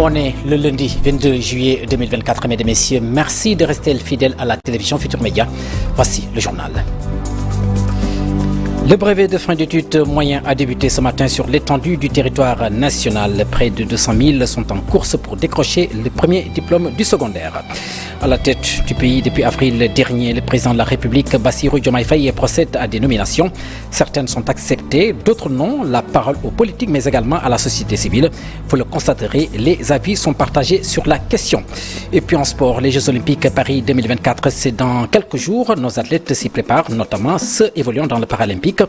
On est le lundi 22 juillet 2024, mesdames et messieurs. Merci de rester fidèles à la télévision Futur Média. Voici le journal. Le brevet de fin d'études moyen a débuté ce matin sur l'étendue du territoire national. Près de 200 000 sont en course pour décrocher le premier diplôme du secondaire. À la tête du pays depuis avril dernier, le président de la République, Bassirou Diomaye Faye, procède à des nominations. Certaines sont acceptées, d'autres non. La parole aux politiques, mais également à la société civile. Vous le constaterez, les avis sont partagés sur la question. Et puis en sport, les Jeux Olympiques Paris 2024, c'est dans quelques jours. Nos athlètes s'y préparent, notamment ceux évoluant dans le Paralympique.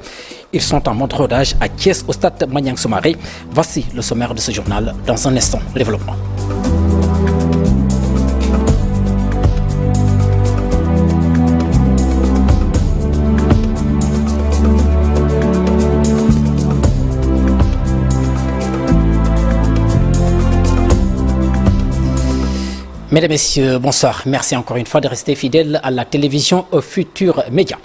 Ils sont en mode rodage à Thiès, au stade Maniang Soumaré. Voici le sommaire de ce journal. Dans un instant, le développement. Mesdames, Messieurs, bonsoir. Merci encore une fois de rester fidèles à la télévision Futur Média.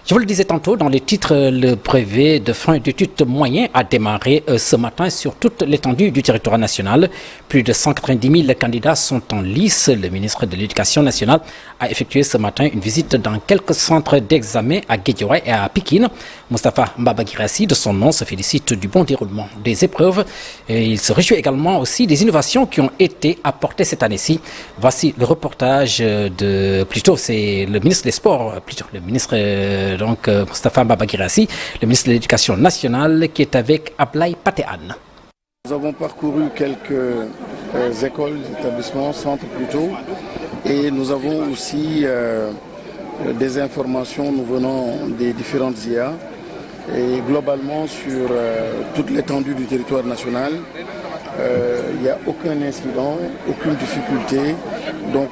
Je vous le disais tantôt dans les titres, le brevet de fin d'études moyen a démarré ce matin sur toute l'étendue du territoire national. Plus de 190 000 candidats sont en lice. Le ministre de l'Éducation nationale a effectué ce matin une visite dans quelques centres d'examen à Guédiawaye et à Pikine. Moustapha Mbaba Guirassy, de son nom, se félicite du bon déroulement des épreuves. Et il se réjouit également aussi des innovations qui ont été apportées cette année-ci. Voici le reportage c'est le ministre des Sports, le ministre Moustapha Mbaba Guirassy, le ministre de l'Éducation nationale, qui est avec Ablaye Patéane. Nous avons parcouru quelques écoles, établissements, centres plutôt, et nous avons aussi des informations nous venant des différentes IA, et globalement sur toute l'étendue du territoire national. Il n'y a aucun incident, aucune difficulté, donc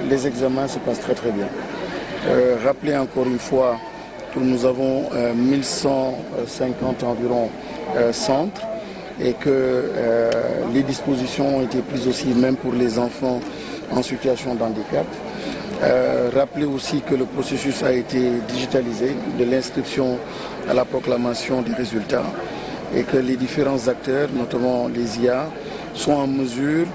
les examens se passent très très bien. Rappelez encore une fois que nous avons 1150 environ centres et que les dispositions ont été prises aussi même pour les enfants en situation de handicap. Rappelez aussi que le processus a été digitalisé de l'inscription à la proclamation des résultats et que les différents acteurs, notamment les IA, sont en mesure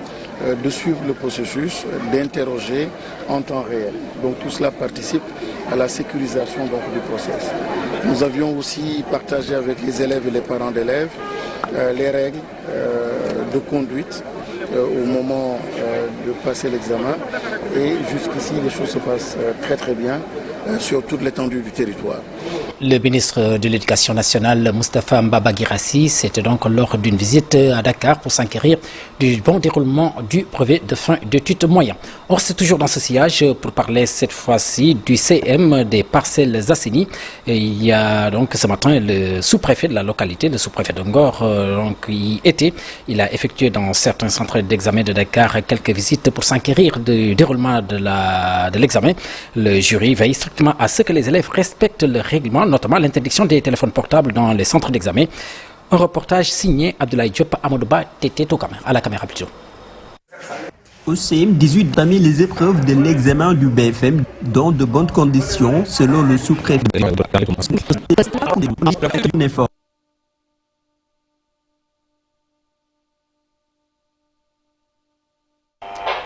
de suivre le processus, d'interroger en temps réel. Donc tout cela participe à la sécurisation du processus. Nous avions aussi partagé avec les élèves et les parents d'élèves les règles de conduite au moment de passer l'examen. Et jusqu'ici, les choses se passent très très bien sur toute l'étendue du territoire. Le ministre de l'Éducation nationale, Moustapha Mbaba Guirassy, c'était donc lors d'une visite à Dakar pour s'enquérir du bon déroulement du brevet de fin d'études moyen. Or, c'est toujours dans ce sillage pour parler cette fois-ci du CM des Parcelles Assainies. Il y a donc ce matin le sous-préfet de la localité, le sous-préfet de Ngor, il a effectué dans certains centres d'examen de Dakar quelques visites pour s'enquérir du déroulement de l'examen. Le jury veille strictement à ce que les élèves respectent le règlement, notamment l'interdiction des téléphones portables dans les centres d'examen. Un reportage signé Abdoulaye Diop Amadouba Tété à la caméra plutôt. Au CM18, parmi les épreuves de l'examen du BFM, dans de bonnes conditions, selon le sous-préfet.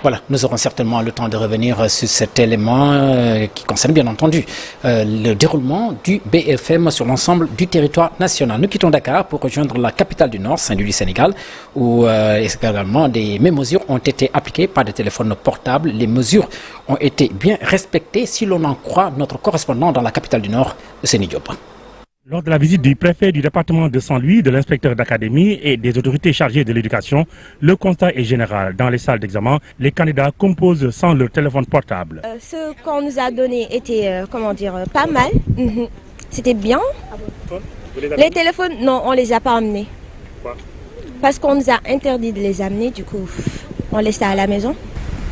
Voilà, nous aurons certainement le temps de revenir sur cet élément qui concerne bien entendu le déroulement du BFM sur l'ensemble du territoire national. Nous quittons Dakar pour rejoindre la capitale du Nord, Saint-Louis du Sénégal, où également des mêmes mesures ont été appliquées par des téléphones portables. Les mesures ont été bien respectées si l'on en croit notre correspondant dans la capitale du Nord, Seni Diop. Lors de la visite du préfet du département de Saint-Louis, de l'inspecteur d'académie et des autorités chargées de l'éducation, le constat est général. Dans les salles d'examen, les candidats composent sans leur téléphone portable. Ce qu'on nous a donné était, pas mal. C'était bien. Les téléphones, non, on ne les a pas amenés. Pourquoi? Parce qu'on nous a interdit de les amener, du coup, on laisse ça à la maison.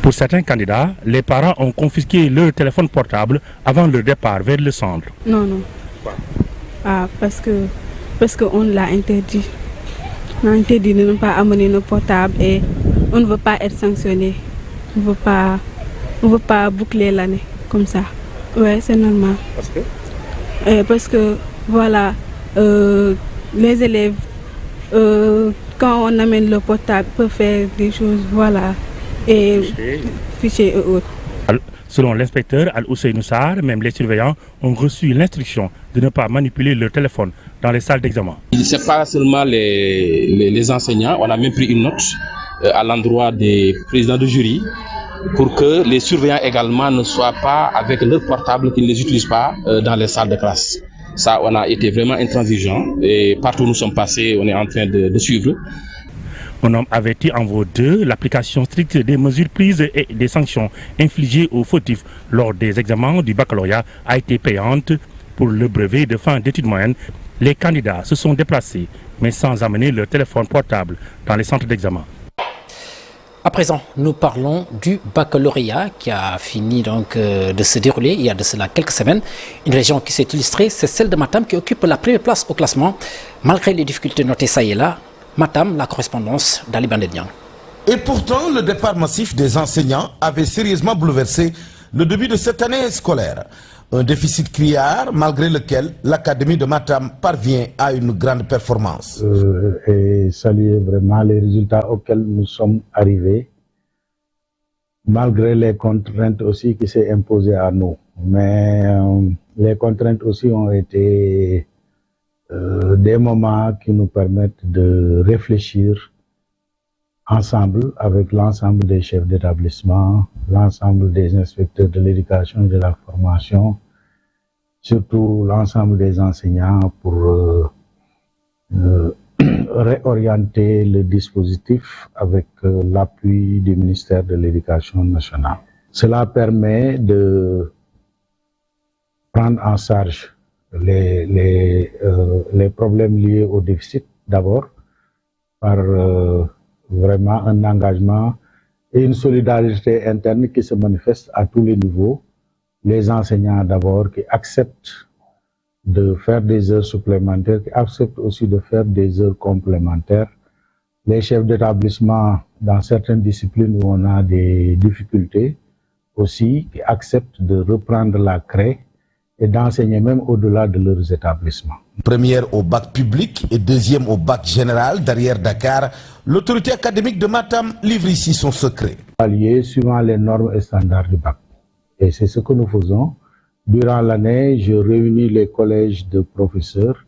Pour certains candidats, les parents ont confisqué leur téléphone portable avant leur départ vers le centre. Non. Pourquoi? Parce qu'on l'a interdit. On a interdit de ne pas amener nos portables et on ne veut pas être sanctionné. On ne veut pas boucler l'année comme ça. Ouais, c'est normal. Parce que Parce que, voilà, les élèves quand on amène le portable, peut faire des choses, voilà, et fichiers et autres. Selon l'inspecteur Al-Ousseynou Sarr, même les surveillants ont reçu l'instruction de ne pas manipuler leur téléphone dans les salles d'examen. Ce n'est pas seulement les enseignants, on a même pris une note à l'endroit des présidents de jury pour que les surveillants également ne soient pas avec leur portable, qu'ils ne les utilisent pas dans les salles de classe. Ça, on a été vraiment intransigeant et partout où nous sommes passés, on est en train de suivre. Un homme averti en vaut deux. L'application stricte des mesures prises et des sanctions infligées aux fautifs lors des examens du baccalauréat a été payante. Pour le brevet de fin d'études moyennes, les candidats se sont déplacés, mais sans amener leur téléphone portable dans les centres d'examen. À présent, nous parlons du baccalauréat qui a fini donc de se dérouler il y a de cela quelques semaines. Une région qui s'est illustrée, c'est celle de Matam qui occupe la première place au classement. Malgré les difficultés notées ça et là, Matam, la correspondance d'Ali Bandedian. Et pourtant, le départ massif des enseignants avait sérieusement bouleversé le début de cette année scolaire. Un déficit criard malgré lequel l'Académie de Matam parvient à une grande performance. Et saluer vraiment les résultats auxquels nous sommes arrivés, malgré les contraintes aussi qui s'est imposées à nous. Mais les contraintes aussi ont été des moments qui nous permettent de réfléchir ensemble avec l'ensemble des chefs d'établissement, l'ensemble des inspecteurs de l'éducation et de la formation, surtout l'ensemble des enseignants pour réorienter le dispositif avec l'appui du ministère de l'Éducation nationale. Cela permet de prendre en charge les problèmes liés au déficit d'abord par vraiment un engagement et une solidarité interne qui se manifeste à tous les niveaux. Les enseignants d'abord qui acceptent de faire des heures supplémentaires, qui acceptent aussi de faire des heures complémentaires. Les chefs d'établissement dans certaines disciplines où on a des difficultés aussi, qui acceptent de reprendre la craie et d'enseigner même au-delà de leurs établissements. Première au bac public et deuxième au bac général derrière Dakar, l'autorité académique de Matam livre ici son secret. Allié suivant les normes et standards du bac. Et c'est ce que nous faisons. Durant l'année, je réunis les collèges de professeurs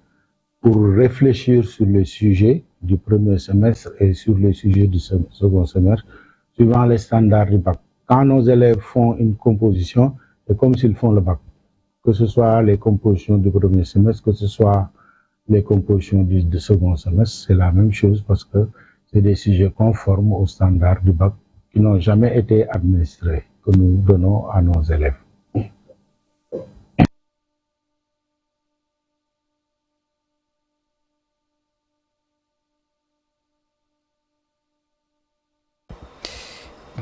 pour réfléchir sur les sujets du premier semestre et sur les sujets du second semestre, suivant les standards du bac. Quand nos élèves font une composition, c'est comme s'ils font le bac. Que ce soit les compositions du premier semestre, que ce soit les compositions du second semestre, c'est la même chose parce que c'est des sujets conformes aux standards du bac qui n'ont jamais été administrés, que nous donnons à nos élèves.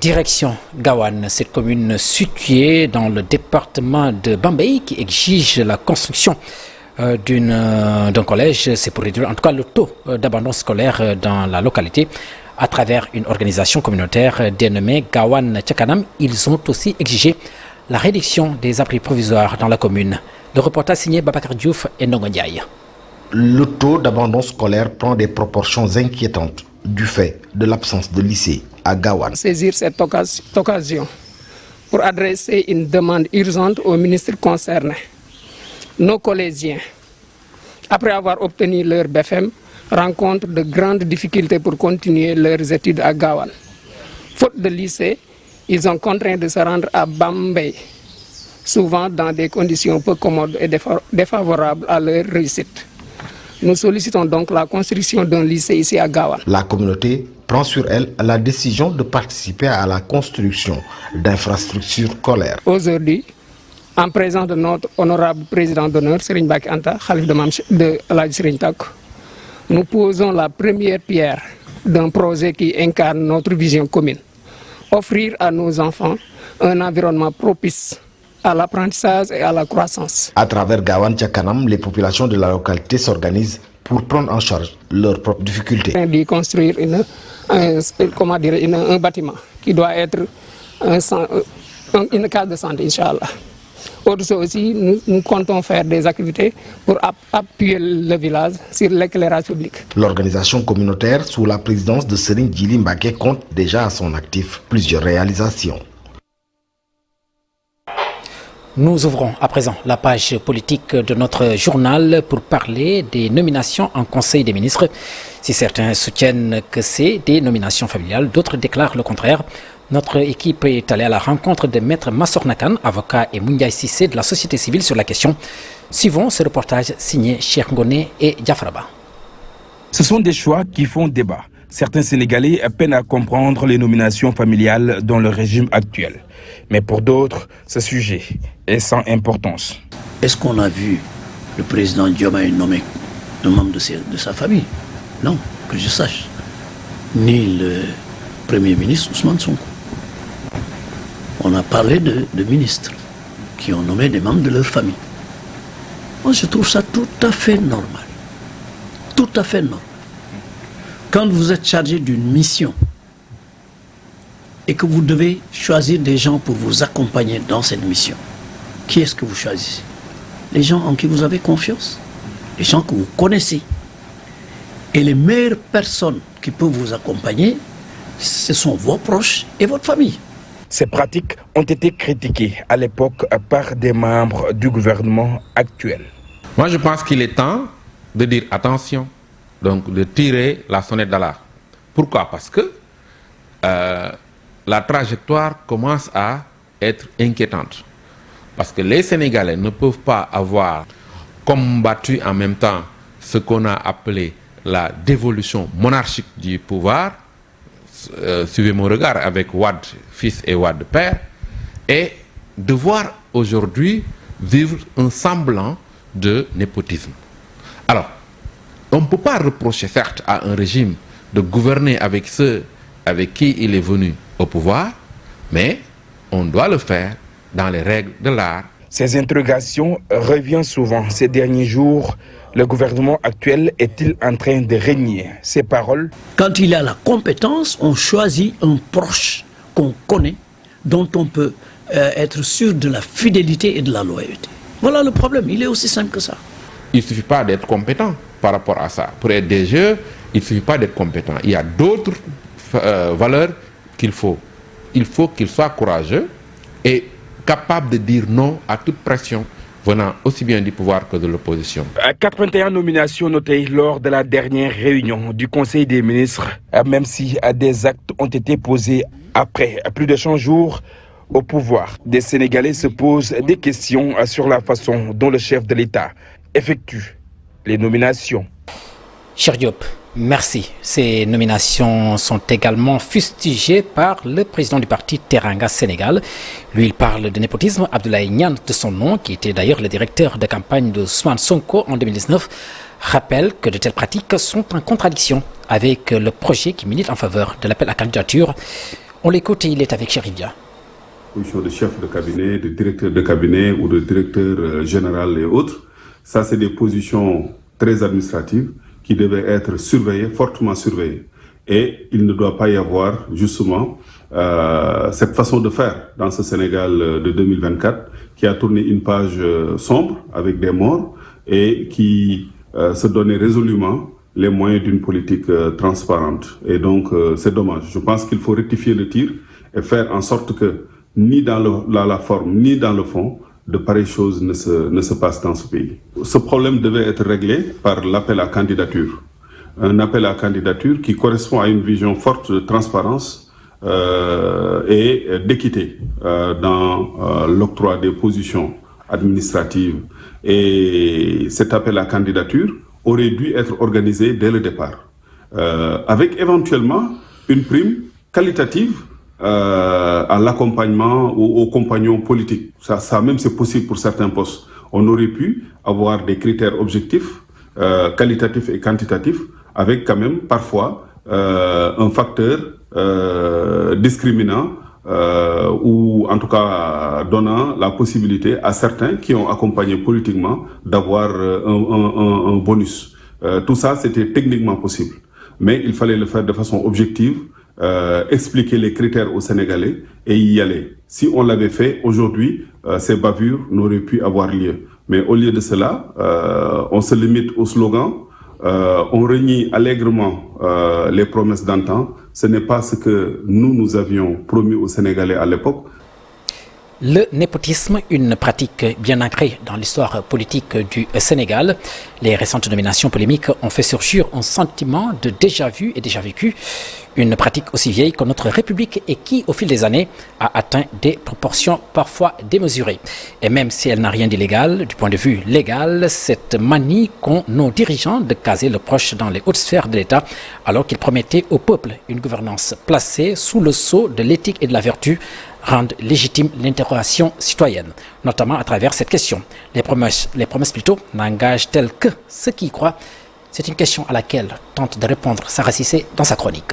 Direction Gawane, cette commune située dans le département de Bambey qui exige la construction d'un collège, c'est pour réduire en tout cas le taux d'abandon scolaire dans la localité à travers une organisation communautaire dénommée Gawane Tchakanam. Ils ont aussi exigé la réduction des abris provisoires dans la commune. Le reportage signé Babacar Diouf et Ndongo Ndiaye. Le taux d'abandon scolaire prend des proportions inquiétantes du fait de l'absence de lycée à Gawane. Saisir cette occasion pour adresser une demande urgente au ministre concerné. Nos collégiens, après avoir obtenu leur BFM, rencontrent de grandes difficultés pour continuer leurs études à Gawane. Faute de lycée, ils sont contraints de se rendre à Bambey, souvent dans des conditions peu commodes et défavorables à leur réussite. Nous sollicitons donc la construction d'un lycée ici à Gawane. La communauté prend sur elle la décision de participer à la construction d'infrastructures scolaires. Aujourd'hui, en présence de notre honorable président d'honneur, Serigne Baki Anta, Khalif de Aladji Serigne Tako, nous posons la première pierre d'un projet qui incarne notre vision commune. Offrir à nos enfants un environnement propice à l'apprentissage et à la croissance. À travers Gawane Tchakanam, les populations de la localité s'organisent pour prendre en charge leurs propres difficultés. De construire un bâtiment qui doit être une case de santé, Inch'Allah. Autre chose aussi, nous comptons faire des activités pour appuyer le village sur l'éclairage public. L'organisation communautaire sous la présidence de Serigne Djily Mbacké compte déjà à son actif plusieurs réalisations. Nous ouvrons à présent la page politique de notre journal pour parler des nominations en Conseil des ministres. Si certains soutiennent que c'est des nominations familiales, d'autres déclarent le contraire. Notre équipe est allée à la rencontre de Maître Massor Nakan, avocat, et Moundiaye Cissé de la société civile sur la question. Suivons ce reportage signé Cheikh Ngoné et Diafraba. Ce sont des choix qui font débat. Certains Sénégalais peinent à comprendre les nominations familiales dans le régime actuel. Mais pour d'autres, ce sujet est sans importance. Est-ce qu'on a vu le président Diomaye nommer un membre de sa famille? Non, que je sache. Ni le Premier ministre Ousmane Sonko. On a parlé de ministres qui ont nommé des membres de leur famille. Moi, je trouve ça tout à fait normal. Tout à fait normal. Quand vous êtes chargé d'une mission et que vous devez choisir des gens pour vous accompagner dans cette mission, qui est-ce que vous choisissez? Les gens en qui vous avez confiance, les gens que vous connaissez. Et les meilleures personnes qui peuvent vous accompagner, ce sont vos proches et votre famille. Ces pratiques ont été critiquées à l'époque par des membres du gouvernement actuel. Moi, je pense qu'il est temps de dire attention, donc de tirer la sonnette d'alarme. Pourquoi? Parce que la trajectoire commence à être inquiétante. Parce que les Sénégalais ne peuvent pas avoir combattu en même temps ce qu'on a appelé la dévolution monarchique du pouvoir, suivez mon regard, avec Wade fils et Wade père, et devoir aujourd'hui vivre un semblant de népotisme. Alors, on ne peut pas reprocher certes à un régime de gouverner avec ceux avec qui il est venu au pouvoir, mais on doit le faire dans les règles de l'art. Ces interrogations reviennent souvent ces derniers jours. Le gouvernement actuel est-il en train de régner? Ces paroles. Quand il a la compétence, on choisit un proche qu'on connaît, dont on peut être sûr de la fidélité et de la loyauté. Voilà le problème, il est aussi simple que ça. Il ne suffit pas d'être compétent par rapport à ça. Pour être DGE, il ne suffit pas d'être compétent. Il y a d'autres valeurs qu'il faut. Il faut qu'il soit courageux et capable de dire non à toute pression venant aussi bien du pouvoir que de l'opposition. 81 nominations notées lors de la dernière réunion du Conseil des ministres, même si des actes ont été posés après plus de 100 jours au pouvoir. Des Sénégalais se posent des questions sur la façon dont le chef de l'État effectue les nominations. Cher Diop, merci. Ces nominations sont également fustigées par le président du parti Teranga Sénégal. Lui, il parle de népotisme. Abdoulaye Niane, de son nom, qui était d'ailleurs le directeur de campagne de Ousmane Sonko en 2019, rappelle que de telles pratiques sont en contradiction avec le projet qui milite en faveur de l'appel à candidature. On l'écoute et il est avec Chérifia. Position de chef de cabinet, de directeur de cabinet ou de directeur général et autres, ça c'est des positions très administratives qui devaient être surveillées, fortement surveillées. Et il ne doit pas y avoir justement cette façon de faire dans ce Sénégal de 2024 qui a tourné une page sombre avec des morts et qui se donnait résolument les moyens d'une politique transparente. Et donc c'est dommage. Je pense qu'il faut rectifier le tir et faire en sorte que ni dans la forme ni dans le fond, de pareilles choses ne se passent dans ce pays. Ce problème devait être réglé par l'appel à candidature. Un appel à candidature qui correspond à une vision forte de transparence et d'équité dans l'octroi des positions administratives. Et cet appel à candidature aurait dû être organisé dès le départ, avec éventuellement une prime qualitative à l'accompagnement ou aux compagnons politiques. Ça même c'est possible pour certains postes. On aurait pu avoir des critères objectifs, qualitatifs et quantitatifs, avec quand même parfois un facteur discriminant ou en tout cas donnant la possibilité à certains qui ont accompagné politiquement d'avoir un bonus. Tout ça c'était techniquement possible, mais il fallait le faire de façon objective, expliquer les critères aux Sénégalais et y aller. Si on l'avait fait aujourd'hui, ces bavures n'auraient pu avoir lieu. Mais au lieu de cela, on se limite au slogan, on renie allègrement les promesses d'antan. Ce n'est pas ce que nous avions promis aux Sénégalais à l'époque. Le népotisme, une pratique bien ancrée dans l'histoire politique du Sénégal. Les récentes nominations polémiques ont fait surgir un sentiment de déjà vu et déjà vécu. Une pratique aussi vieille que notre République et qui, au fil des années, a atteint des proportions parfois démesurées. Et même si elle n'a rien d'illégal, du point de vue légal, cette manie qu'ont nos dirigeants de caser le proche dans les hautes sphères de l'État, alors qu'ils promettaient au peuple une gouvernance placée sous le sceau de l'éthique et de la vertu, rendent légitime l'interrogation citoyenne, notamment à travers cette question. Les promesses plutôt n'engagent-elles que ceux qui y croient? C'est une question à laquelle tente de répondre Sarah Cissé dans sa chronique.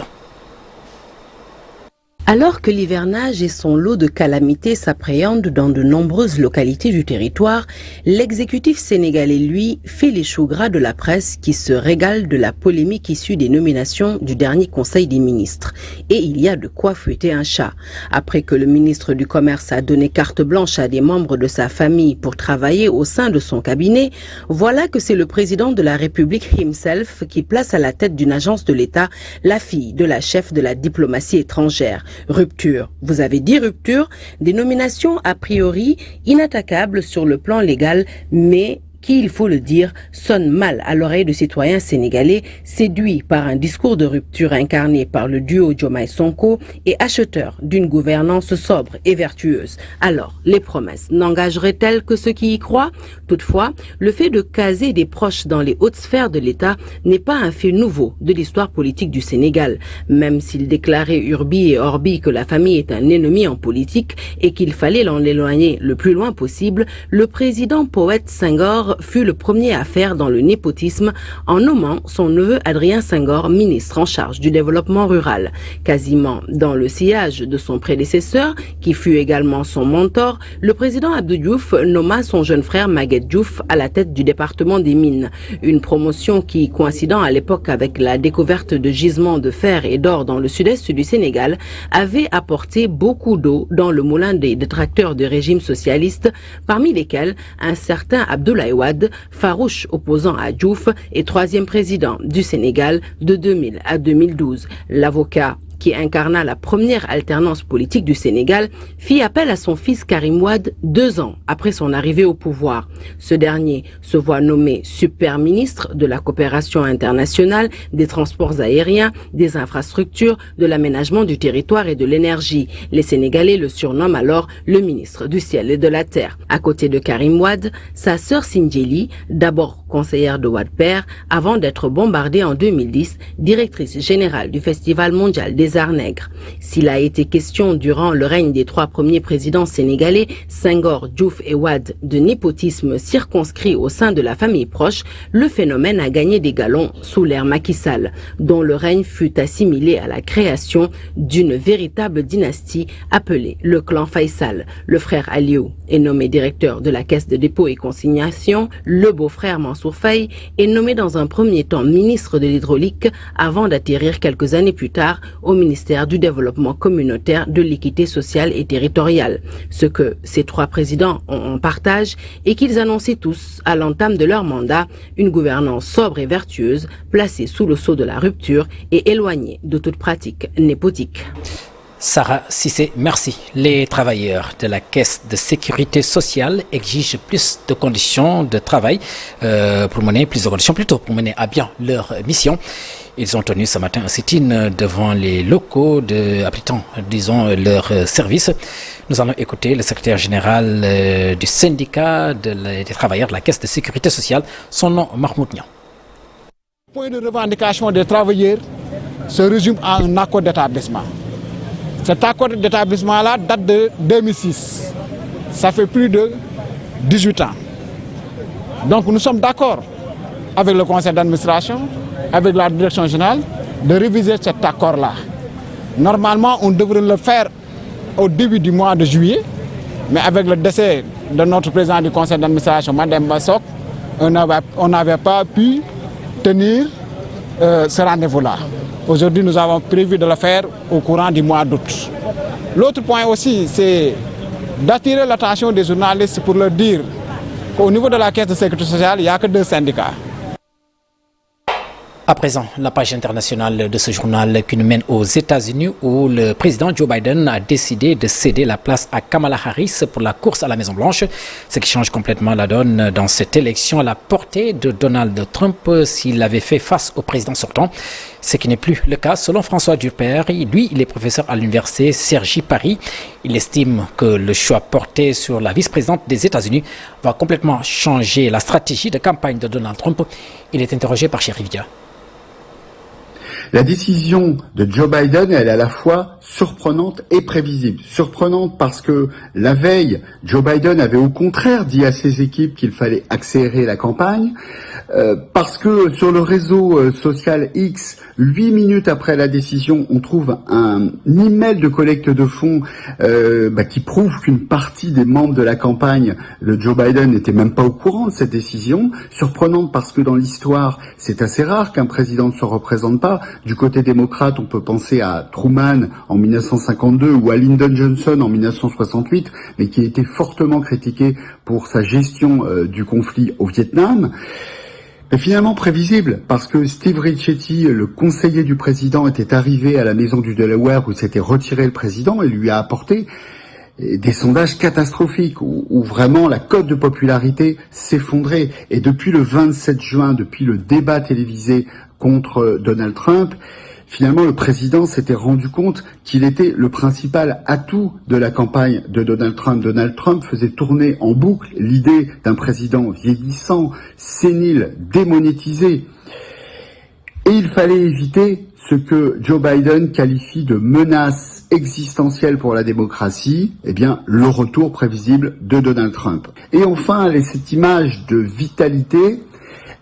Alors que l'hivernage et son lot de calamités s'appréhendent dans de nombreuses localités du territoire, l'exécutif sénégalais, lui, fait les choux gras de la presse qui se régale de la polémique issue des nominations du dernier Conseil des ministres. Et il y a de quoi fouetter un chat. Après que le ministre du Commerce a donné carte blanche à des membres de sa famille pour travailler au sein de son cabinet, voilà que c'est le président de la République himself qui place à la tête d'une agence de l'État la fille de la chef de la diplomatie étrangère. Rupture. Vous avez dit rupture, des nominations a priori inattaquables sur le plan légal, mais qui, il faut le dire, sonne mal à l'oreille de citoyens sénégalais séduits par un discours de rupture incarné par le duo Diomaye-Sonko et acheteurs d'une gouvernance sobre et vertueuse. Alors, les promesses n'engageraient-elles que ceux qui y croient? Toutefois, le fait de caser des proches dans les hautes sphères de l'État n'est pas un fait nouveau de l'histoire politique du Sénégal. Même s'il déclarait urbi et orbi que la famille est un ennemi en politique et qu'il fallait l'en éloigner le plus loin possible, le président poète Senghor fut le premier à faire dans le népotisme en nommant son neveu Adrien Senghor ministre en charge du développement rural. Quasiment dans le sillage de son prédécesseur, qui fut également son mentor, le président Abdou Diouf nomma son jeune frère Maguette Diouf à la tête du département des mines. Une promotion qui, coïncidant à l'époque avec la découverte de gisements de fer et d'or dans le sud-est du Sénégal, avait apporté beaucoup d'eau dans le moulin des détracteurs du régime socialiste, parmi lesquels un certain Abdoulaye Wade, farouche opposant à Diouf et troisième président du Sénégal de 2000 à 2012. L'avocat qui incarna la première alternance politique du Sénégal, fit appel à son fils Karim Wade 2 ans après son arrivée au pouvoir. Ce dernier se voit nommé super ministre de la coopération internationale, des transports aériens, des infrastructures, de l'aménagement du territoire et de l'énergie. Les Sénégalais le surnomment alors le ministre du ciel et de la terre. À côté de Karim Wade, sa sœur Sindjeli, d'abord conseillère de Wade père, avant d'être bombardée en 2010, directrice générale du Festival mondial des arts nègres. S'il a été question durant le règne des 3 premiers présidents sénégalais, Senghor, Diouf et Wade, de népotisme circonscrit au sein de la famille proche, le phénomène a gagné des galons sous l'ère Macky Sall, dont le règne fut assimilé à la création d'une véritable dynastie appelée le clan Faisal. Le frère Aliou est nommé directeur de la Caisse de dépôt et consignation. Le beau-frère Mansour Faye est nommé dans un premier temps ministre de l'hydraulique avant d'atterrir quelques années plus tard au ministère du développement communautaire, de l'équité sociale et territoriale. Ce que ces 3 présidents ont en partage est qu'ils annonçaient tous, à l'entame de leur mandat, une gouvernance sobre et vertueuse, placée sous le sceau de la rupture et éloignée de toute pratique népotique. Sarah Cissé, merci. Les travailleurs de la Caisse de sécurité sociale exigent plus de conditions de travail pour mener à bien leur mission. Ils ont tenu ce matin un sit-in devant les locaux abritant, leur service. Nous allons écouter le secrétaire général du syndicat des travailleurs de la Caisse de sécurité sociale, son nom Mahmoud Niang. Le point de revendication des travailleurs se résume à un accord d'établissement. Cet accord d'établissement-là date de 2006. Ça fait plus de 18 ans. Donc nous sommes d'accord avec le conseil d'administration, avec la direction générale, de réviser cet accord-là. Normalement, on devrait le faire au début du mois de juillet, mais avec le décès de notre président du conseil d'administration, Mme Bassok, on n'avait pas pu tenir ce rendez-vous-là. Aujourd'hui, nous avons prévu de le faire au courant du mois d'août. L'autre point aussi, c'est d'attirer l'attention des journalistes pour leur dire qu'au niveau de la caisse de sécurité sociale, il n'y a que 2 syndicats. À présent, la page internationale de ce journal qui nous mène aux États-Unis où le président Joe Biden a décidé de céder la place à Kamala Harris pour la course à la Maison-Blanche, ce qui change complètement la donne dans cette élection à la portée de Donald Trump s'il avait fait face au président sortant, ce qui n'est plus le cas selon François Durper. Lui, il est professeur à l'université Cergy Paris. Il estime que le choix porté sur la vice-présidente des États-Unis va complètement changer la stratégie de campagne de Donald Trump. Il est interrogé par Chérif Dia. La décision de Joe Biden, elle est à la fois surprenante et prévisible. Surprenante parce que la veille, Joe Biden avait au contraire dit à ses équipes qu'il fallait accélérer la campagne, parce que sur le réseau social X, 8 minutes après la décision, on trouve un email de collecte de fonds qui prouve qu'une partie des membres de la campagne de Joe Biden n'était même pas au courant de cette décision. Surprenante parce que dans l'histoire, c'est assez rare qu'un président ne se représente pas. Du côté démocrate, on peut penser à Truman en 1952 ou à Lyndon Johnson en 1968, mais qui a été fortement critiqué pour sa gestion du conflit au Vietnam. Mais finalement prévisible, parce que Steve Ricchetti, le conseiller du président, était arrivé à la maison du Delaware où s'était retiré le président et lui a apporté des sondages catastrophiques où vraiment la cote de popularité s'effondrait. Et depuis le 27 juin, depuis le débat télévisé contre Donald Trump, finalement le président s'était rendu compte qu'il était le principal atout de la campagne de Donald Trump. Donald Trump faisait tourner en boucle l'idée d'un président vieillissant, sénile, démonétisé. Et il fallait éviter ce que Joe Biden qualifie de menace existentielle pour la démocratie, le retour prévisible de Donald Trump. Et enfin, cette image de vitalité,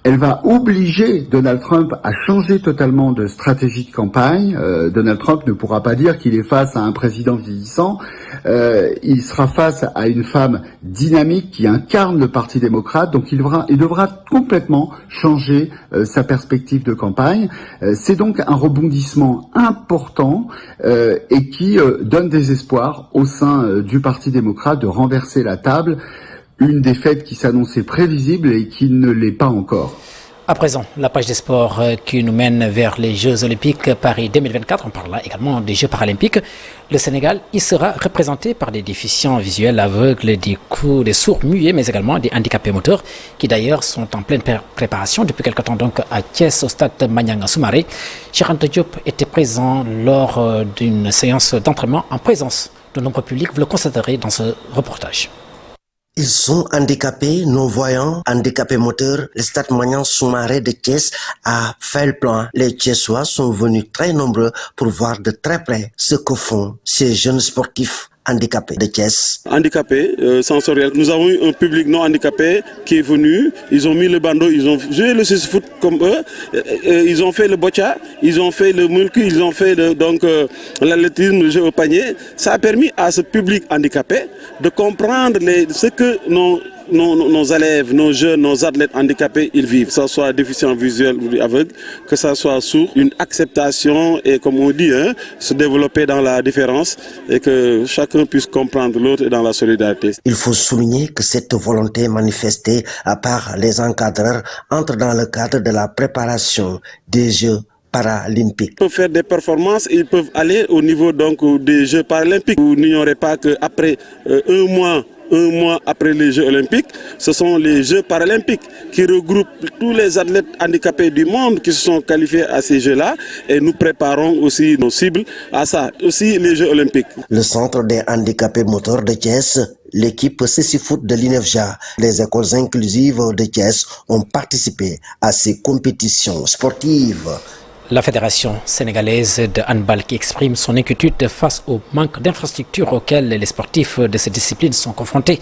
elle va obliger Donald Trump à changer totalement de stratégie de campagne. Donald Trump ne pourra pas dire qu'il est face à un président vieillissant. Il sera face à une femme dynamique qui incarne le Parti démocrate. Donc il devra complètement changer sa perspective de campagne. C'est donc un rebondissement important et qui donne des espoirs au sein du Parti démocrate de renverser la table. Une défaite qui s'annonçait prévisible et qui ne l'est pas encore. À présent, la page des sports qui nous mène vers les Jeux Olympiques Paris 2024. On parle là également des Jeux Paralympiques. Le Sénégal y sera représenté par des déficients visuels, aveugles, des sourds muets, mais également des handicapés moteurs, qui d'ailleurs sont en pleine préparation depuis quelque temps donc à Thiès, au stade Maniang Soumaré. Cheikh Anta Diop était présent lors d'une séance d'entraînement en présence de nombreux publics. Vous le constaterez dans ce reportage. Ils sont handicapés, non-voyants, handicapés moteurs. Le stade Maniang Soumaré de Thiès a fait le plan. Les Thiessois sont venus très nombreux pour voir de très près ce que font ces jeunes sportifs handicapés de Thiès. Handicapés, sensoriels. Nous avons eu un public non handicapé qui est venu. Ils ont mis le bandeau, ils ont joué le foot comme eux. Ils ont fait le boccia, ils ont fait le mulki, ils ont fait l'athlétisme, le jeu au panier. Ça a permis à ce public handicapé de comprendre ce que nos élèves, nos jeunes, nos athlètes handicapés, ils vivent, que ce soit déficient visuel ou aveugle, que ce soit sourd, une acceptation et comme on dit, se développer dans la différence et que chacun puisse comprendre l'autre et dans la solidarité. Il faut souligner que cette volonté manifestée par les encadreurs entre dans le cadre de la préparation des Jeux paralympiques. Ils peuvent faire des performances, ils peuvent aller au niveau des Jeux paralympiques. Vous n'ignorez pas qu'après un mois après les Jeux olympiques, ce sont les Jeux paralympiques qui regroupent tous les athlètes handicapés du monde qui se sont qualifiés à ces Jeux-là et nous préparons aussi nos cibles à ça, aussi les Jeux olympiques. Le centre des handicapés moteurs de Thiès, l'équipe Cécifoot de l'INEFJA, les écoles inclusives de Thiès ont participé à ces compétitions sportives. La Fédération sénégalaise de handball qui exprime son inquiétude face au manque d'infrastructures auxquelles les sportifs de cette discipline sont confrontés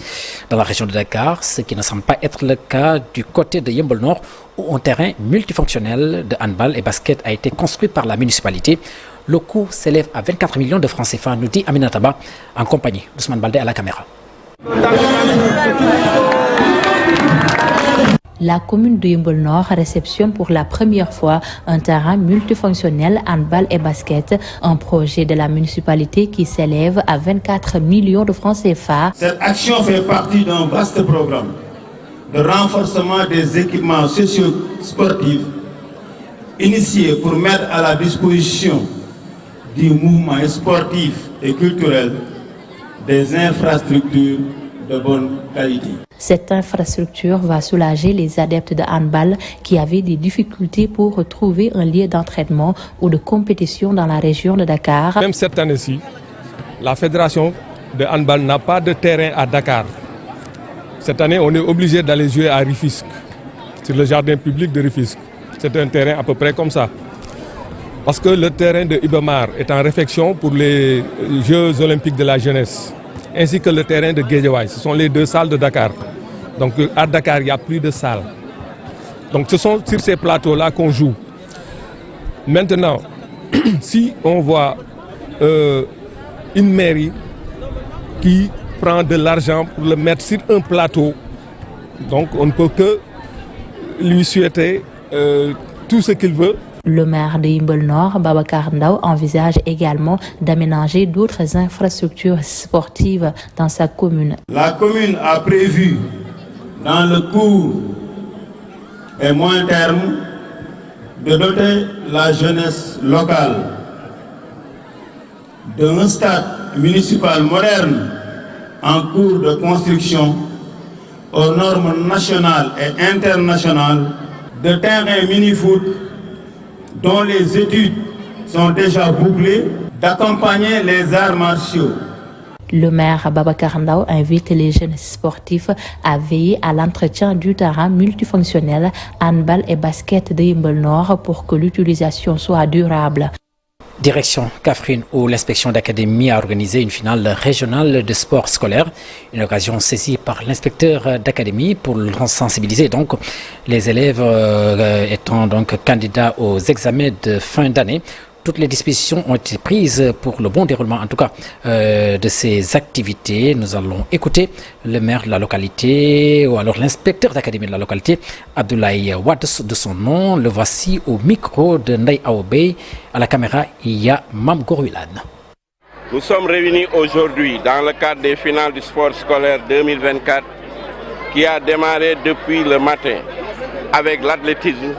dans la région de Dakar, ce qui ne semble pas être le cas du côté de Yeumbeul Nord où un terrain multifonctionnel de handball et basket a été construit par la municipalité. Le coût s'élève à 24 millions de francs CFA, nous dit Aminata Ba, en compagnie d'Ousmane Baldé à la caméra. la commune de Yeumbeul-Nord réceptionne pour la première fois un terrain multifonctionnel handball et basket, un projet de la municipalité qui s'élève à 24 millions de francs CFA. Cette action fait partie d'un vaste programme de renforcement des équipements socio-sportifs initié pour mettre à la disposition du mouvement sportif et culturel des infrastructures de bonne qualité. Cette infrastructure va soulager les adeptes de handball qui avaient des difficultés pour retrouver un lieu d'entraînement ou de compétition dans la région de Dakar. Même cette année-ci, la fédération de handball n'a pas de terrain à Dakar. Cette année, on est obligé d'aller jouer à Rufisque, sur le jardin public de Rufisque. C'est un terrain à peu près comme ça. Parce que le terrain de Iba Mar est en réfection pour les Jeux olympiques de la jeunesse, ainsi que le terrain de Guédiawaye. Ce sont les deux salles de Dakar. Donc à Dakar, il n'y a plus de salles. Donc ce sont sur ces plateaux-là qu'on joue. Maintenant, si on voit une mairie qui prend de l'argent pour le mettre sur un plateau, donc on ne peut que lui souhaiter tout ce qu'il veut. Le maire de Yeumbeul-Nord, Babacar Ndao, envisage également d'aménager d'autres infrastructures sportives dans sa commune. La commune a prévu, dans le court et moyen terme, de doter la jeunesse locale d'un stade municipal moderne en cours de construction aux normes nationales et internationales, de terrains mini-foot dont les études sont déjà bouclées, d'accompagner les arts martiaux. Le maire Babacar Ndao invite les jeunes sportifs à veiller à l'entretien du terrain multifonctionnel handball et basket de Yeumbeul-Nord pour que l'utilisation soit durable. Direction Kaffrine, où l'inspection d'académie a organisé une finale régionale de sport scolaire. Une occasion saisie par l'inspecteur d'académie pour sensibiliser donc les élèves étant donc candidats aux examens de fin d'année. Toutes les dispositions ont été prises pour le bon déroulement, en tout cas, de ces activités. Nous allons écouter le maire de la localité, ou alors l'inspecteur d'académie de la localité, Abdoulaye Wade de son nom. Le voici au micro de Ndeye Aobey. À la caméra, il y a Mam Gorouilane. Nous sommes réunis aujourd'hui dans le cadre des finales du sport scolaire 2024 qui a démarré depuis le matin avec l'athlétisme,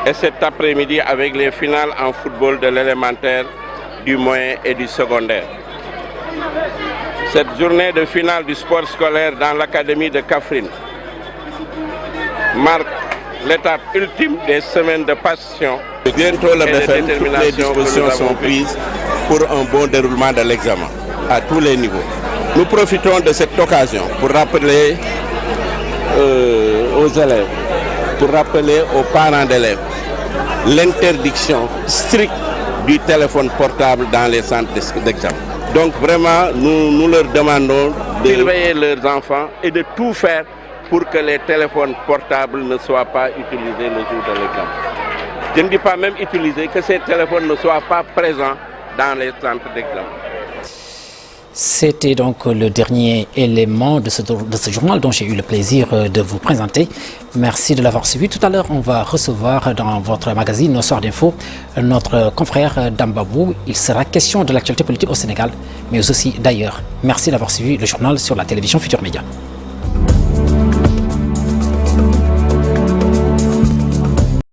et cet après-midi avec les finales en football de l'élémentaire, du moyen et du secondaire. Cette journée de finale du sport scolaire dans l'académie de Kaffrine marque l'étape ultime des semaines de passion. Bientôt le BFM, toutes les dispositions sont prises pour un bon déroulement de l'examen à tous les niveaux. Nous profitons de cette occasion pour rappeler aux élèves, pour rappeler aux parents d'élèves l'interdiction stricte du téléphone portable dans les centres d'examen. Donc vraiment, nous leur demandons de surveiller leurs enfants et de tout faire pour que les téléphones portables ne soient pas utilisés le jour de l'examen. Je ne dis pas même utiliser, que ces téléphones ne soient pas présents dans les centres d'examen. C'était donc le dernier élément de ce journal dont j'ai eu le plaisir de vous présenter. Merci de l'avoir suivi. Tout à l'heure, on va recevoir dans votre magazine Soir d'info notre confrère Dambabou. Il sera question de l'actualité politique au Sénégal, mais aussi d'ailleurs. Merci d'avoir suivi le journal sur la télévision Futur Média.